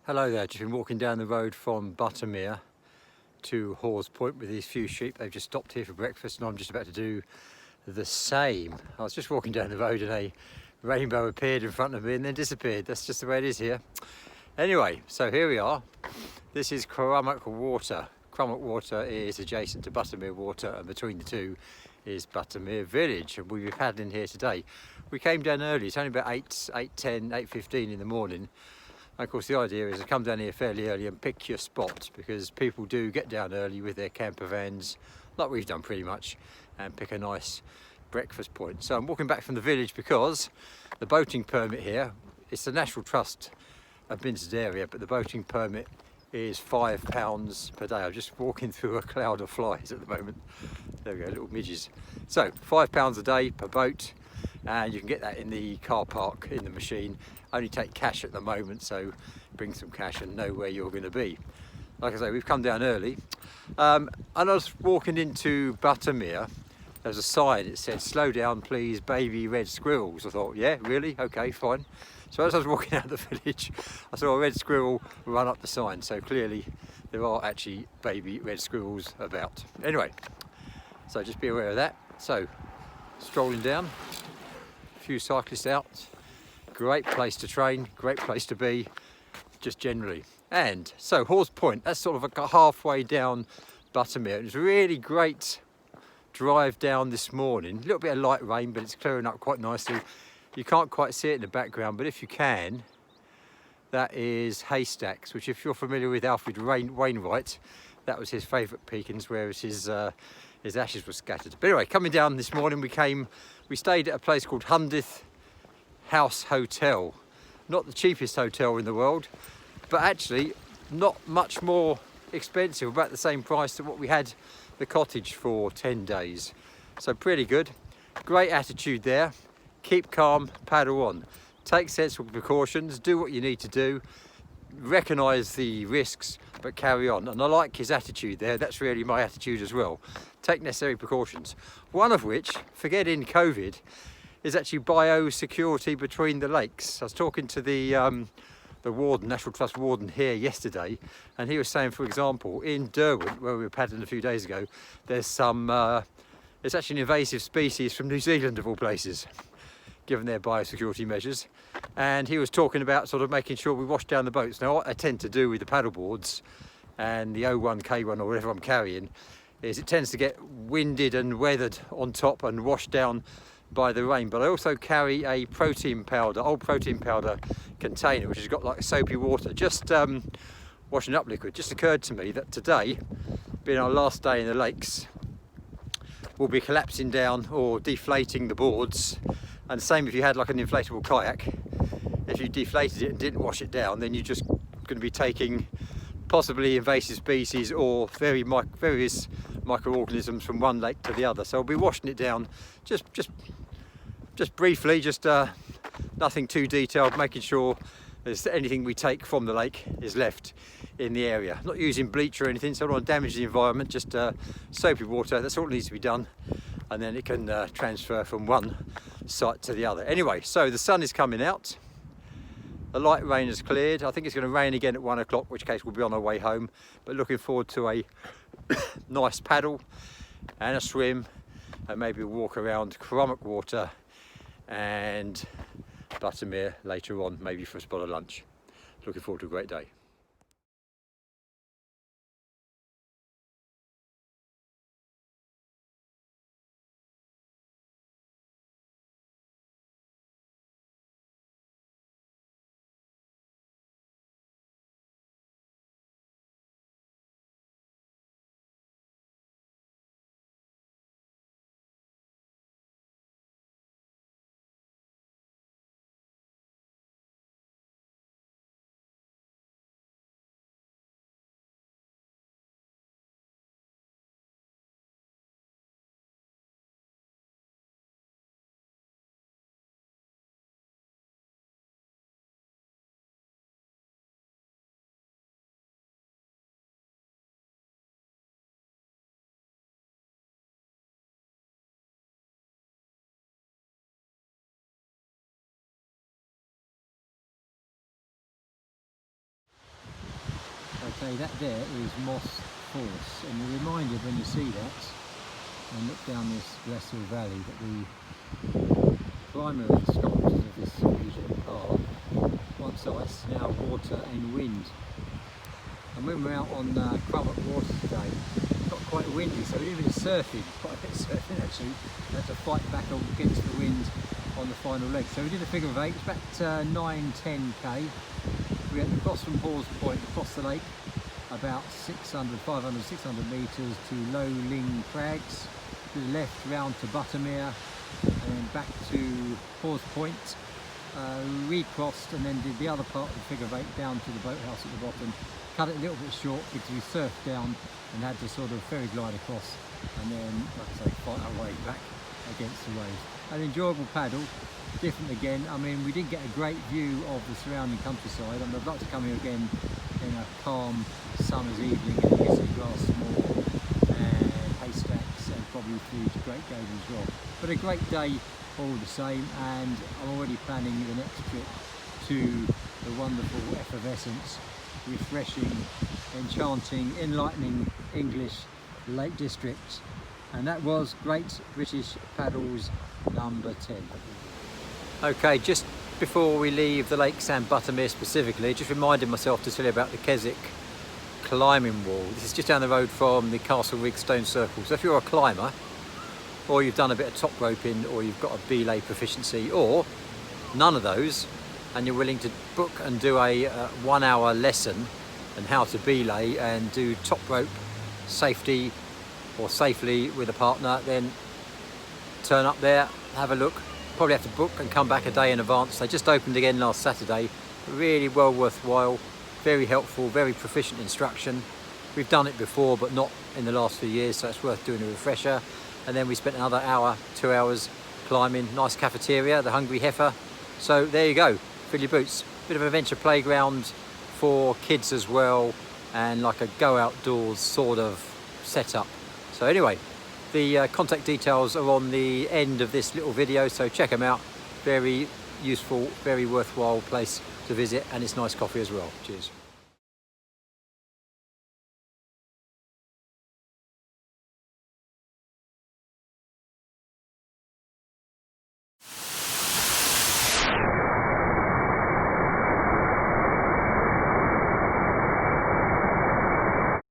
Hello there, just been walking down the road from Buttermere to Hawes Point with these few sheep. They've just stopped here for breakfast and I'm just about to do the same. I was just walking down the road and a rainbow appeared in front of me and then disappeared. That's just the way it is here. Anyway, so here we are. This is Crummock Water. Crummock Water is adjacent to Buttermere Water, and between the two is Buttermere Village, and we've been paddling here today. We came down early. It's only about 8:10, 8:15 in the morning. And of course the idea is to come down here fairly early and pick your spot, because people do get down early with their camper vans, like we've done pretty much, and pick a nice breakfast point. So I'm walking back from the village because the boating permit here, it's the National Trust of Binsford area, but the boating permit is £5 per day. I'm just walking through a cloud of flies at the moment. There we go, little midges. So £5 a day per boat, and you can get that in the car park in the machine. Only take cash at the moment, so bring some cash and know where you're going to be. Like I say, we've come down early, and I was walking into Buttermere. There was a sign, it said "slow down please, baby red squirrels." I thought, yeah, really? Okay, fine. So as I was walking out of the village, I saw a red squirrel run up the sign, so clearly there are actually baby red squirrels about. Anyway, so just be aware of that. So strolling down, a few cyclists out. Great place to train, great place to be, just generally. And so Hawes Point, that's sort of a halfway down Buttermere. It was a really great drive down this morning. A little bit of light rain, but it's clearing up quite nicely. You can't quite see it in the background, but if you can, that is Haystacks, which, if you're familiar with Alfred Wainwright, that was his favourite peak, and where his ashes were scattered. But anyway, coming down this morning, we stayed at a place called Hundredth House Hotel. Not the cheapest hotel in the world, but actually not much more expensive, about the same price that what we had the cottage for 10 days. So pretty good. Great attitude there. Keep calm, paddle on. Take sensible precautions, do what you need to do, recognise the risks, but carry on. And I like his attitude there. That's really my attitude as well. Take necessary precautions. One of which, forgetting COVID, is actually biosecurity between the lakes. I was talking to the warden, National Trust warden here yesterday, and he was saying, for example, in Derwent, where we were paddling a few days ago, there's it's actually an invasive species from New Zealand, of all places, given their biosecurity measures. And he was talking about sort of making sure we wash down the boats. Now, what I tend to do with the paddle boards and the O1, K1 or whatever I'm carrying is it tends to get winded and weathered on top and washed down by the rain. But I also carry a protein powder, old protein powder container, which has got like soapy water, just washing up liquid. Just occurred to me that today, being our last day in the lakes, we'll be collapsing down or deflating the boards. And same if you had like an inflatable kayak, if you deflated it and didn't wash it down, then you're just going to be taking possibly invasive species or various microorganisms from one lake to the other. So I'll be washing it down just briefly, nothing too detailed, making sure there's anything we take from the lake is left in the area. Not using bleach or anything, so I don't want to damage the environment, just soapy water, that's all that needs to be done, and then it can transfer from one site to the other. Anyway, so the sun is coming out, the light rain has cleared. I think it's going to rain again at 1 o'clock, which case we'll be on our way home, but looking forward to a nice paddle and a swim and maybe a walk around Crummock Water and Buttermere later on, maybe for a spot of lunch. Looking forward to a great day. Okay, that there is Moss Force, and you're reminded when you see that and look down this glacial valley that the primary sculptures of this region are once ice, now water and wind. And when we're out on Crummock Water today, it got quite windy, so we did a bit of surfing, quite a bit of surfing actually. We had to fight back against the wind on the final leg. So we did a figure of 8, it's about 9-10k. We had to cross from Hawes Point across the lake, about 500, 600 metres to Low Ling Crags, to the left round to Buttermere, and then back to Hawes Point, recrossed, and then did the other part of the figure of 8 down to the boathouse at the bottom. Cut it a little bit short because we surfed down and had to sort of ferry glide across, and then, like I say, fight our way back against the waves. An enjoyable paddle, different again. I mean, we did get a great view of the surrounding countryside, and I'd like to come here again in a calm summer's evening and visit Glass Moor and Haystacks and probably through to Great Gable as well. But a great day all the same, and I'm already planning the next trip to the wonderful effervescence, refreshing, enchanting, enlightening English Lake District. And that was Great British Paddles number 10. Okay, just before we leave the Lakes and Buttermere specifically, just reminding myself to tell you about the Keswick climbing wall. This is just down the road from the Castle Rig Stone Circle. So if you're a climber, or you've done a bit of top roping, or you've got a belay proficiency, or none of those, and you're willing to book and do a 1 hour lesson on how to belay and do top rope safety or safely with a partner, then turn up there, have a look. Probably have to book and come back a day in advance. They just opened again last Saturday. Really well worthwhile, very helpful, very proficient instruction. We've done it before, but not in the last few years, so it's worth doing a refresher. And then we spent another hour, 2 hours climbing. Nice cafeteria, the Hungry Heifer. So there you go, fill your boots. Bit of an adventure playground for kids as well, and like a go outdoors sort of setup. So anyway, the contact details are on the end of this little video, so check them out. Very useful, very worthwhile place to visit, and it's nice coffee as well. Cheers.